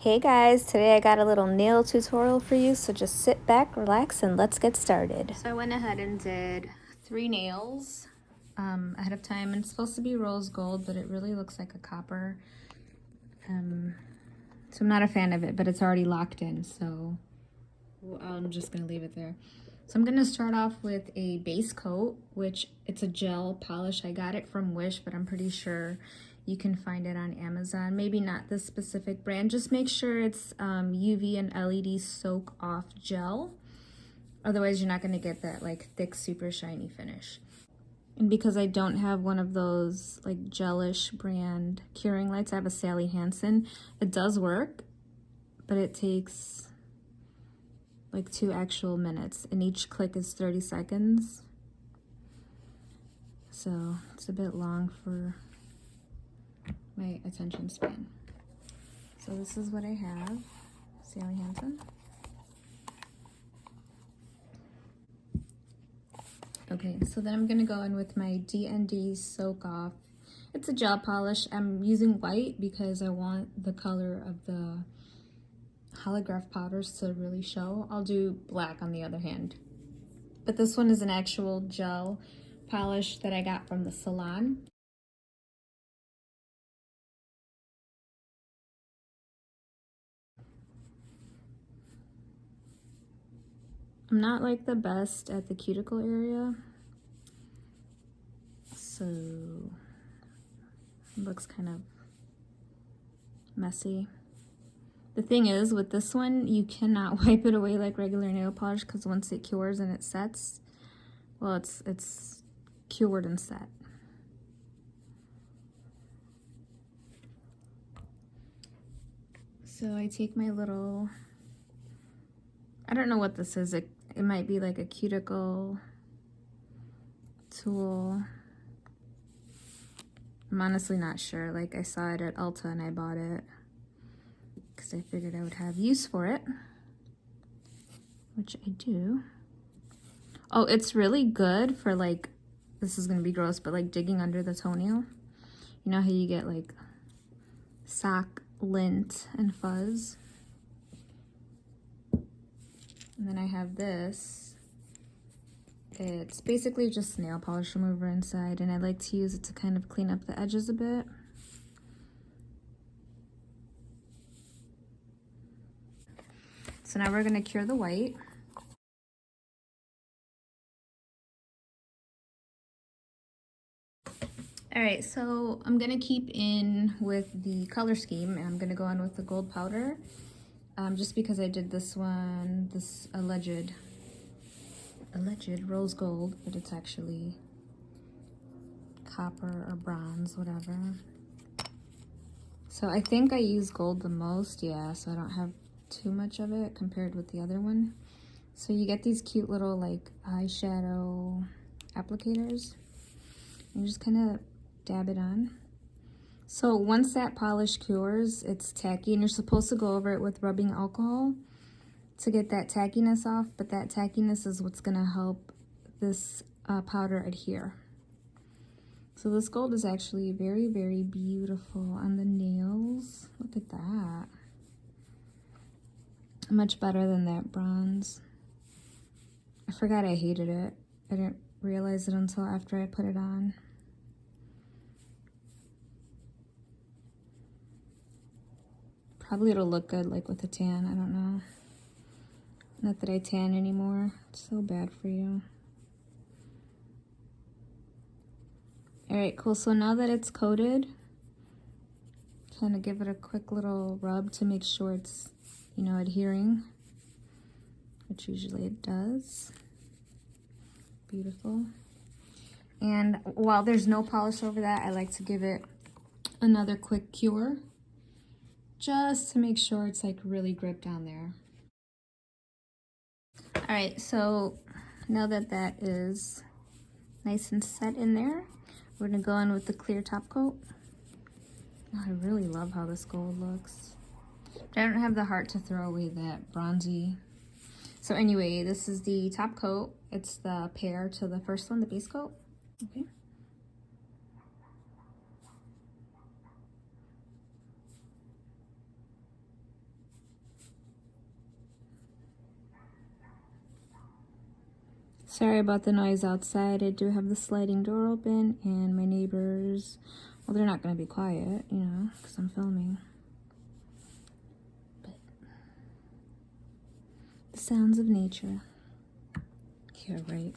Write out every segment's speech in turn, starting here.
Hey guys, today I got a little nail tutorial for you, so just sit back, relax, and let's get started. So I went ahead and did 3 nails ahead of time, and it's supposed to be rose gold, but it really looks like a copper. So I'm not a fan of it, but it's already locked in, so I'm just gonna leave it there. So I'm gonna start off with a base coat, which it's a gel polish. I got it from Wish, but I'm pretty sure you can find it on Amazon. Maybe not this specific brand. Just make sure it's UV and LED soak off gel. Otherwise, you're not gonna get that like thick, super shiny finish. And because I don't have one of those like gelish brand curing lights, I have a Sally Hansen. It does work, but it takes like 2 actual minutes, and each click is 30 seconds. So it's a bit long for my attention span. So this is what I have, Sally Hansen. Okay, so then I'm gonna go in with my D&D Soak Off. It's a gel polish. I'm using white because I want the color of the holographic powders to really show. I'll do black on the other hand. But this one is an actual gel polish that I got from the salon. I'm not like the best at the cuticle area, so it looks kind of messy. The thing is, with this one, you cannot wipe it away like regular nail polish, because once it cures and it sets, well, it's cured and set. So I take my little, I don't know what this is. It might be like a cuticle tool. I'm honestly not sure. Like, I saw it at Ulta and I bought it because I figured I would have use for it, which I do. Oh, it's really good for like, this is gonna be gross, but like digging under the toenail. You know how you get like sock lint and fuzz? And then I have this. It's basically just nail polish remover inside, and I like to use it to kind of clean up the edges a bit. So now we're gonna cure the white. All right, so I'm gonna keep in with the color scheme, and I'm gonna go on with the gold powder, just because I did this one, this alleged rose gold, but it's actually copper or bronze, whatever. So I think I use gold the most, yeah, so I don't have too much of it compared with the other one. So you get these cute little like eyeshadow applicators. You just kind of dab it on. So once that polish cures, it's tacky, and you're supposed to go over it with rubbing alcohol to get that tackiness off, but that tackiness is what's gonna help this powder adhere. So this gold is actually very, very beautiful on the nails. Look at that. Much better than that bronze. I forgot I hated it. I didn't realize it until after I put it on. Probably it'll look good like with a tan, I don't know. Not that I tan anymore. It's so bad for you. All right, cool. So now that it's coated, kind of give it a quick little rub to make sure it's, you know, adhering, which usually it does. Beautiful. And while there's no polish over that, I like to give it another quick cure, just to make sure it's like really gripped on there. All right, so now that that is nice and set in there, we're gonna go in with the clear top coat. Oh, I really love how this gold looks. But I don't have the heart to throw away that bronzy. So anyway, this is the top coat. It's the pair to the first one, the base coat. Okay. Sorry about the noise outside. I do have the sliding door open and my neighbors, well, they're not going to be quiet, you know, because I'm filming. But the sounds of nature. Here, right?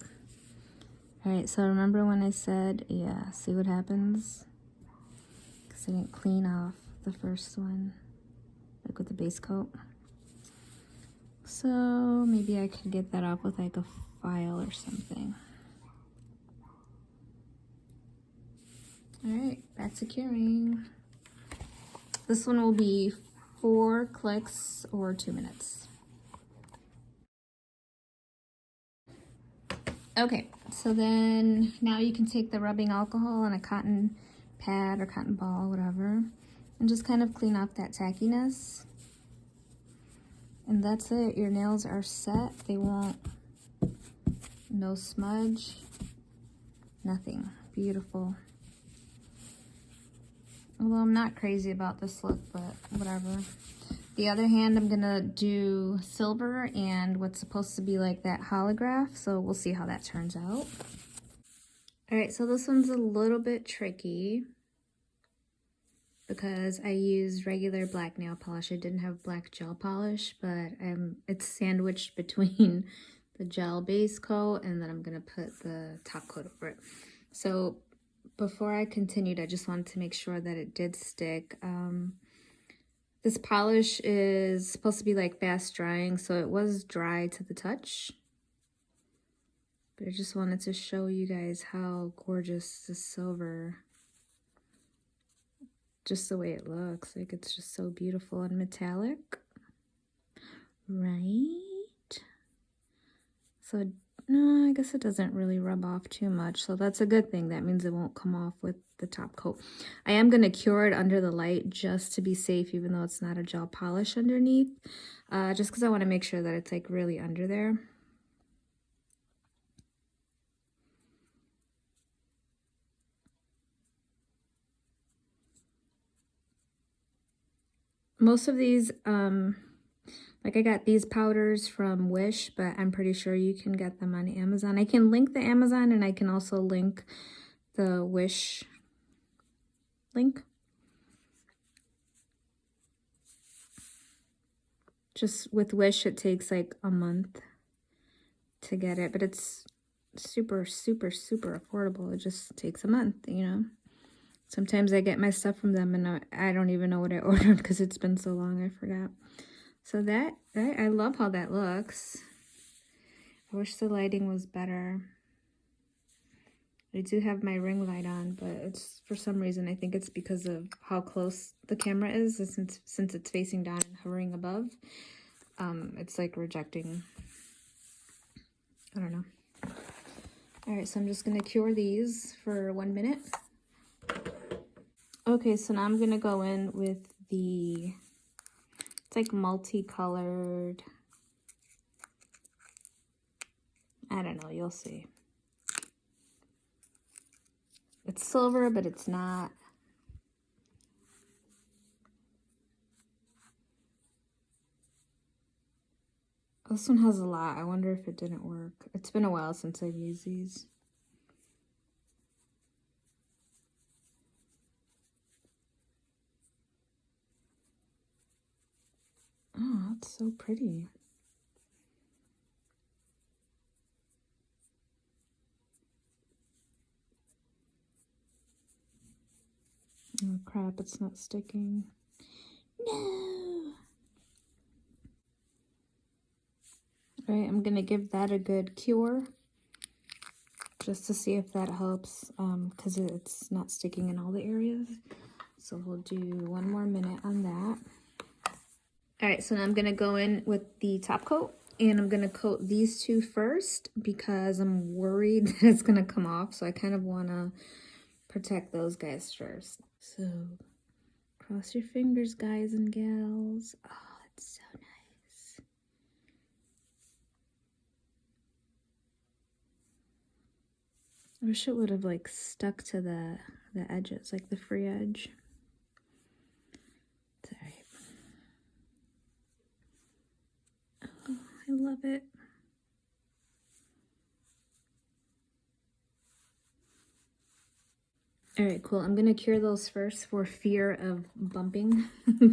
Alright, so remember when I said, yeah, see what happens? Because I didn't clean off the first one, like with the base coat. So maybe I could get that off with like a file or something. Alright, back to curing. This one will be 4 clicks or 2 minutes. Okay, so then now you can take the rubbing alcohol and a cotton pad or cotton ball, whatever, and just kind of clean off that tackiness. And that's it. Your nails are set. They won't, no smudge, nothing. Beautiful. Although I'm not crazy about this look, but whatever. The other hand, I'm gonna do silver and what's supposed to be like that holograph, so we'll see how that turns out. All right, so this one's a little bit tricky because I used regular black nail polish. I didn't have black gel polish, but it's sandwiched between the gel base coat and then I'm gonna put the top coat over it. So before I continued, I just wanted to make sure that it did stick. This polish is supposed to be like fast drying, so it was dry to the touch. But I just wanted to show you guys how gorgeous the silver, just the way it looks, like it's just so beautiful and metallic, right? So no, I guess it doesn't really rub off too much, so that's a good thing. That means it won't come off with the top coat. I am going to cure it under the light just to be safe, even though it's not a gel polish underneath, just because I want to make sure that it's like really under there. Most of these, like I got these powders from Wish, but I'm pretty sure you can get them on Amazon. I can link the Amazon and I can also link the Wish link. Just with Wish, it takes like a month to get it, but it's super, super, super affordable. It just takes a month, you know. Sometimes I get my stuff from them and I don't even know what I ordered because it's been so long, I forgot. So that, I love how that looks. I wish the lighting was better. I do have my ring light on, but it's, for some reason, I think it's because of how close the camera is, since it's facing down and hovering above. It's like rejecting, I don't know. All right, so I'm just gonna cure these for 1 minute. Okay, so now I'm gonna go in with the, it's like multicolored, I don't know, you'll see. It's silver, but it's not. This one has a lot. I wonder if it didn't work. It's been a while since I've used these. Oh, that's so pretty. Oh crap, it's not sticking. No! Alright, I'm gonna give that a good cure. Just to see if that helps, because it's not sticking in all the areas. So we'll do 1 more minute on that. Alright, so now I'm gonna go in with the top coat. And I'm gonna coat these two first because I'm worried that it's gonna come off. So I kind of wanna protect those guys first. So cross your fingers, guys and gals. Oh, it's so nice. I wish it would have like stuck to the edges, like the free edge. It's all right. Oh, I love it. All right, cool. I'm gonna cure those first for fear of bumping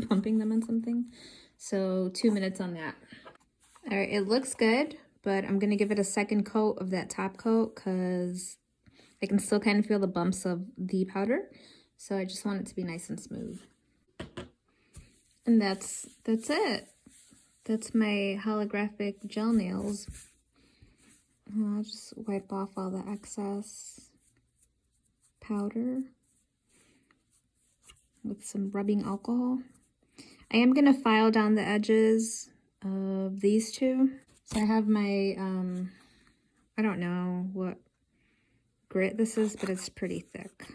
bumping them on something. So 2 minutes on that. All right, it looks good, but I'm gonna give it a second coat of that top coat because I can still kind of feel the bumps of the powder. So I just want it to be nice and smooth. And that's it. That's my holographic gel nails. I'll just wipe off all the excess powder with some rubbing alcohol. I am going to file down the edges of these two. So I have my, I don't know what grit this is, but it's pretty thick.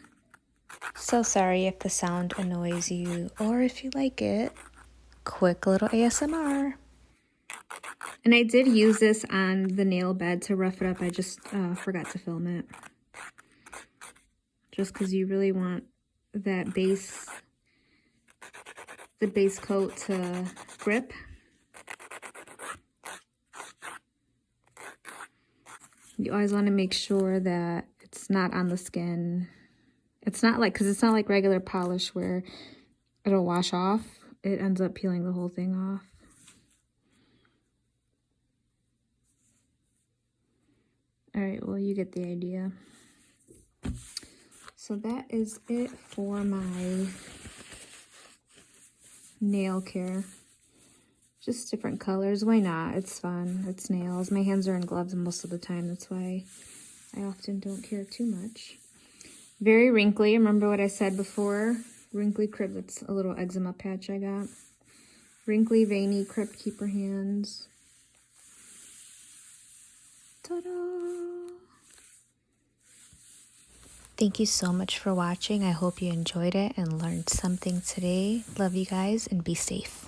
So sorry if the sound annoys you or if you like it. Quick little ASMR. And I did use this on the nail bed to rough it up. I just forgot to film it. Just because you really want that base, the base coat to grip. You always want to make sure that it's not on the skin. It's not like, because it's not like regular polish where it'll wash off. It ends up peeling the whole thing off. All right, well, you get the idea. So that is it for my nail care. Just different colors. Why not? It's fun. It's nails. My hands are in gloves most of the time. That's why I often don't care too much. Very wrinkly. Remember what I said before? Wrinkly crib. It's a little eczema patch I got. Wrinkly, veiny, crypt keeper hands. Ta-da! Thank you so much for watching. I hope you enjoyed it and learned something today. Love you guys and be safe.